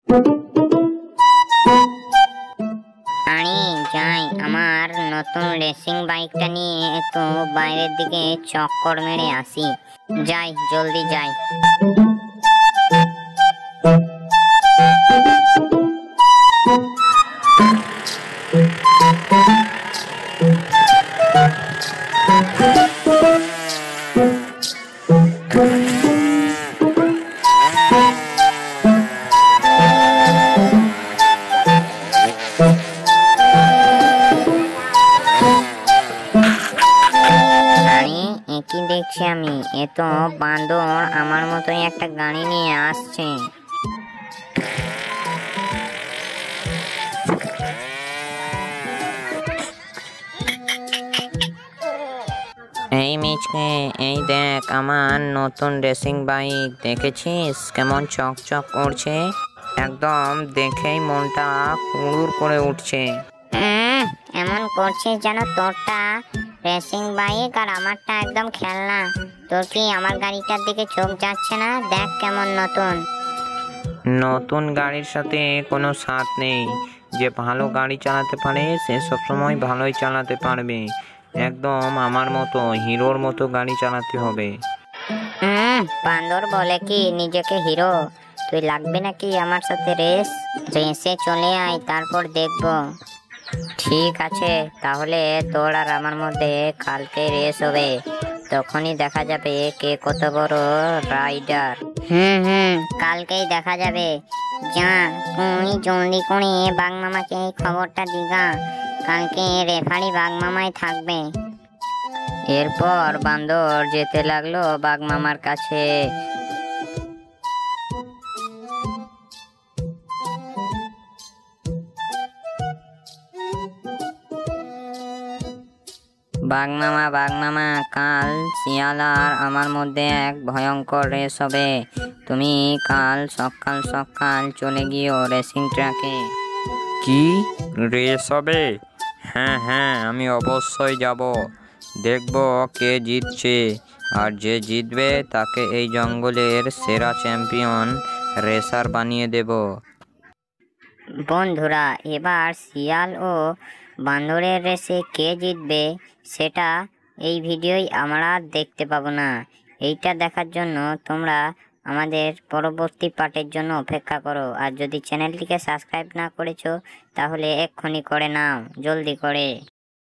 আরে যাই, আমার নতুন রেসিং বাইকটা নিয়ে একটু বাইরের দিকে চক্কর মেরে আসি। যাই, জলদি যাই। কি দেখছি আমি, এ তো বান্দর আমার মতোই একটা গাড়ি নিয়ে আসছে। এই মিচকে, এই দেখ আমার নতুন রেসিং বাইক, দেখেছিস কেমন চকচক করছে? একদম দেখেই মনটা কুড়ুর করে উঠছে। এমন করছিস যেন তোরটা রেসিং বাইক আর আমারটা একদম খেলনা। তোর কি আমার গাড়িটার দিকে চোখ যাচ্ছে না? দেখ কেমন নতুন। নতুন গাড়ির সাথে কোনো সাথ নেই। যে ভালো গাড়ি চালাতে পারে সে সবসময় ভালোই চালাতে পারবে। একদম আমার মতো হিরোর মতো গাড়ি চালাতে হবে। বান্দর বলে কি নিজেকে হিরো? তুই লাগবে নাকি আমার সাথে রেসে চলে আয়, তারপর দেখবো। ঠিক আছে, তাহলে তোর আর আমার মধ্যে কালকে রেস হবে। তখনই দেখা যাবে কে কত বড় রাইডার। কালকেই দেখা যাবে। যা, তুই জলদি করে বাঘ মামাকে এই খবরটা দিগা। কালকে রেফারি বাঘ মামাই থাকবে। এরপর বান্দর যেতে লাগলো বাঘ মামার কাছে। বাঘ মামা, কাল শিয়াল আর আমার মধ্যে এক ভয়ঙ্কর রেস হবে। তুমি কাল সকাল সকাল চলে গিয়েও রেসিং ট্র্যাকে। কি রেস হবে? হ্যাঁ, আমি অবশ্যই যাব। দেখব কে জিতছে, আর যে জিতবে তাকে এই জঙ্গলের সেরা চ্যাম্পিয়ন রেসার বানিয়ে দেব। বন্ধুরা, এবার শিয়াল ও বান্দরের রেসে কে জিতবে সেটা এই ভিডিওয় আমরা দেখতে পাবো না। এইটা দেখার জন্য তোমরা আমাদের পরবর্তী পার্টের জন্য অপেক্ষা করো। আর যদি চ্যানেলটিকে সাবস্ক্রাইব না করেছো তাহলে এক্ষুনি করে নাও, জলদি করে।